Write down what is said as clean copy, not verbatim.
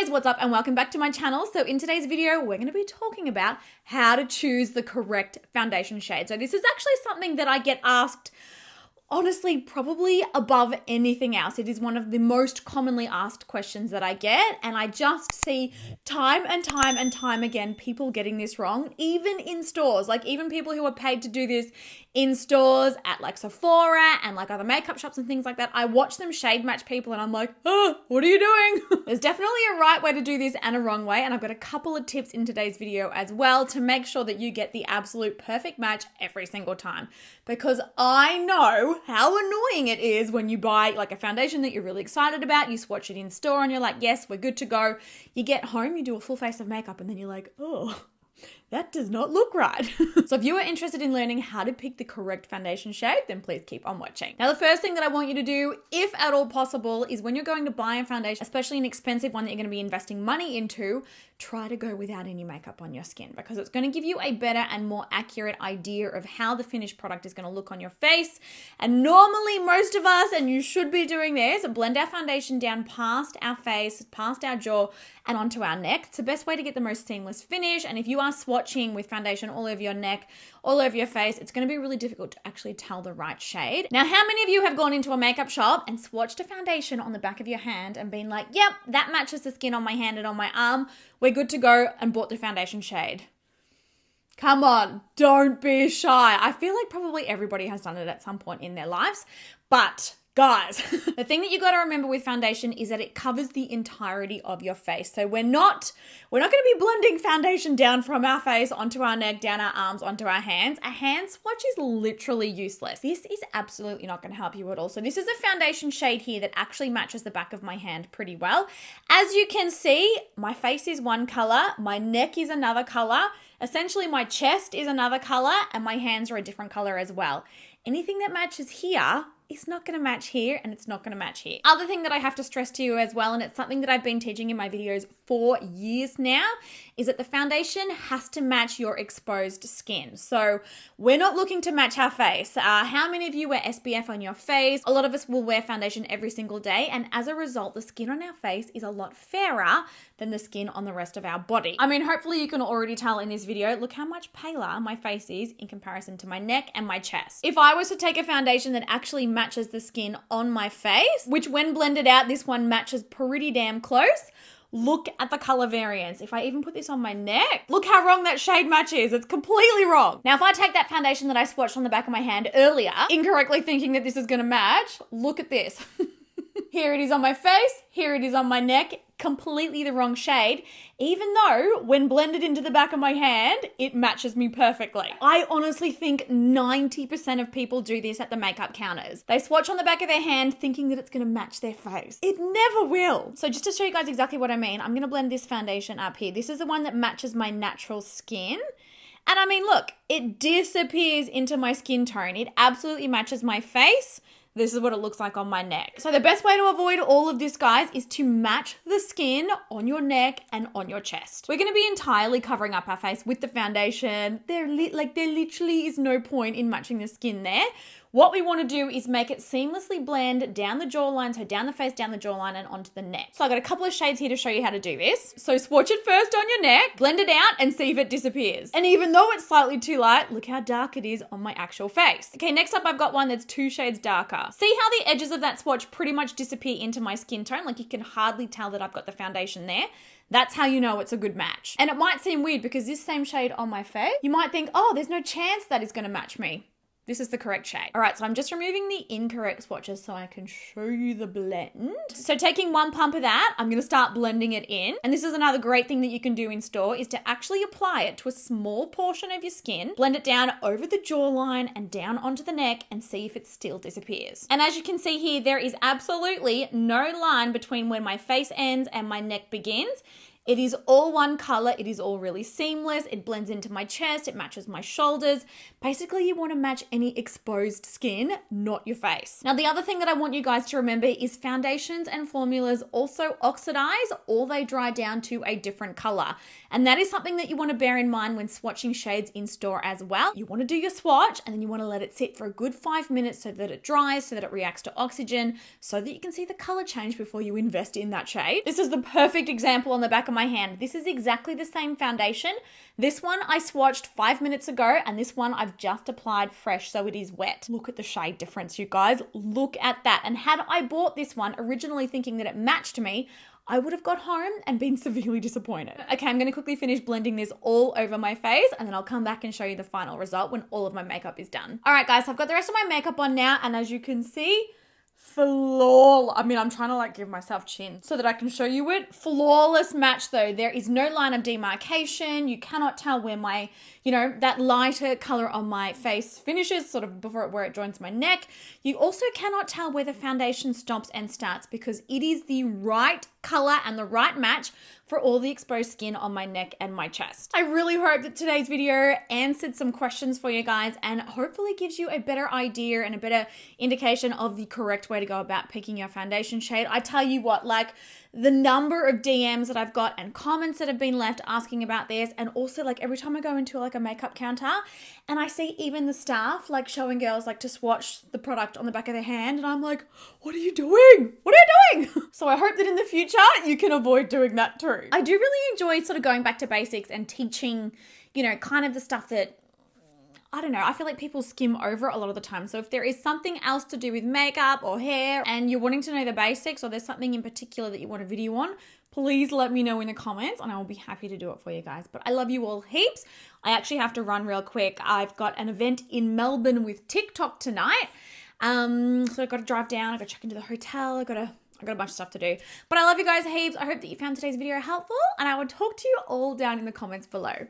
guys, what's up and welcome back to my channel. So in today's video, we're going to be talking about how to choose the correct foundation shade. So this is actually something that I get asked, honestly, probably above anything else. It is one of the most commonly asked questions that I get, and I just see time and time again people getting this wrong, even in stores. Like even people who are paid to do this in stores at like Sephora and like other makeup shops and things like that. I watch them shade match people and I'm like, oh, what are you doing? There's definitely a right way to do this and a wrong way, and I've got a couple of tips in today's video as well to make sure that you get the absolute perfect match every single time. Because I know how annoying it is when you buy like a foundation that you're really excited about, you swatch it in store and you're like, yes, we're good to go. You get home, you do a full face of makeup and then you're like, oh, that does not look right. So if you are interested in learning how to pick the correct foundation shade, then please keep on watching. Now, the first thing that I want you to do, if at all possible, is when you're going to buy a foundation, especially an expensive one that you're going to be investing money into, try to go without any makeup on your skin, because it's going to give you a better and more accurate idea of how the finished product is going to look on your face. And normally most of us, and you should be doing this, blend our foundation down past our face, past our jaw, and onto our neck. It's the best way to get the most seamless finish. And if you are swatching with foundation all over your neck, all over your face, it's going to be really difficult to actually tell the right shade. Now, how many of you have gone into a makeup shop and swatched a foundation on the back of your hand and been like, yep, that matches the skin on my hand and on my arm, we're good to go, and bought the foundation shade? Come on, don't be shy. I feel like probably everybody has done it at some point in their lives, but guys, the thing that you got to remember with foundation is that it covers the entirety of your face. So we're not going to be blending foundation down from our face onto our neck, down our arms, onto our hands. A hand swatch is literally useless. This is absolutely not going to help you at all. So this is a foundation shade here that actually matches the back of my hand pretty well. As you can see, my face is one color, my neck is another color, essentially my chest is another color, and my hands are a different color as well. Anything that matches here, it's not going to match here, and it's not going to match here. Other thing that I have to stress to you as well, and it's something that I've been teaching in my videos for years now, is that the foundation has to match your exposed skin. So we're not looking to match our face. How many of you wear SPF on your face? A lot of us will wear foundation every single day, and as a result, the skin on our face is a lot fairer than the skin on the rest of our body. I mean, hopefully you can already tell in this video, look how much paler my face is in comparison to my neck and my chest. If I was to take a foundation that actually matches the skin on my face, which when blended out, this one matches pretty damn close. Look at the color variance. If I even put this on my neck, look how wrong that shade match is. It's completely wrong. Now, if I take that foundation that I swatched on the back of my hand earlier, incorrectly thinking that this is gonna match, look at this. Here it is on my face, here it is on my neck, completely the wrong shade, even though when blended into the back of my hand, it matches me perfectly. I honestly think 90% of people do this at the makeup counters. They swatch on the back of their hand thinking that it's gonna match their face. It never will. So just to show you guys exactly what I mean, I'm gonna blend this foundation up here. This is the one that matches my natural skin. And I mean, look, it disappears into my skin tone. It absolutely matches my face. This is what it looks like on my neck. So the best way to avoid all of this, guys, is to match the skin on your neck and on your chest. We're going to be entirely covering up our face with the foundation. There literally is no point in matching the skin there. What we want to do is make it seamlessly blend down the jawline, so down the face, down the jawline, and onto the neck. So I've got a couple of shades here to show you how to do this. So swatch it first on your neck, blend it out, and see if it disappears. And even though it's slightly too light, look how dark it is on my actual face. Okay, next up I've got one that's 2 shades darker. See how the edges of that swatch pretty much disappear into my skin tone? Like you can hardly tell that I've got the foundation there. That's how you know it's a good match. And it might seem weird because this same shade on my face, you might think, oh, there's no chance that is going to match me. This is the correct shade. All right, so I'm just removing the incorrect swatches so I can show you the blend. So taking one pump of that, I'm gonna start blending it in. And this is another great thing that you can do in store is to actually apply it to a small portion of your skin, blend it down over the jawline and down onto the neck and see if it still disappears. And as you can see here, there is absolutely no line between when my face ends and my neck begins. It is all one color. It is all really seamless. It blends into my chest. It matches my shoulders. Basically, you want to match any exposed skin, not your face. Now, the other thing that I want you guys to remember is foundations and formulas also oxidize or they dry down to a different color. And that is something that you want to bear in mind when swatching shades in store as well. You want to do your swatch and then you want to let it sit for a good 5 minutes so that it dries, so that it reacts to oxygen, so that you can see the color change before you invest in that shade. This is the perfect example on the back of my hand. This is exactly the same foundation. This one I swatched 5 minutes ago and this one I've just applied fresh, so it is wet. Look at the shade difference, you guys. Look at that. And had I bought this one originally thinking that it matched me, I would have got home and been severely disappointed. Okay, I'm going to quickly finish blending this all over my face and then I'll come back and show you the final result when all of my makeup is done. All right, guys, I've got the rest of my makeup on now and as you can see, flawless. I mean, I'm trying to like give myself chin so that I can show you it. Flawless match though. There is no line of demarcation. You cannot tell where my, that lighter color on my face finishes, sort of before where it joins my neck. You also cannot tell where the foundation stops and starts because it is the right color and the right match for all the exposed skin on my neck and my chest. I really hope that today's video answered some questions for you guys and hopefully gives you a better idea and a better indication of the correct way to go about picking your foundation shade. I tell you what, like the number of DMs that I've got and comments that have been left asking about this, and also like every time I go into like a makeup counter and I see even the staff like showing girls like to swatch the product on the back of their hand and I'm like, what are you doing? What are you doing? So I hope that in the future you can avoid doing that too. I do really enjoy sort of going back to basics and teaching, kind of the stuff that I don't know, I feel like people skim over a lot of the time. So if there is something else to do with makeup or hair and you're wanting to know the basics or there's something in particular that you want a video on, please let me know in the comments and I will be happy to do it for you guys. But I love you all heaps. I actually have to run real quick. I've got an event in Melbourne with TikTok tonight. So I've got to drive down, I've got to check into the hotel, I've got a bunch of stuff to do. But I love you guys heaps. I hope that you found today's video helpful and I will talk to you all down in the comments below.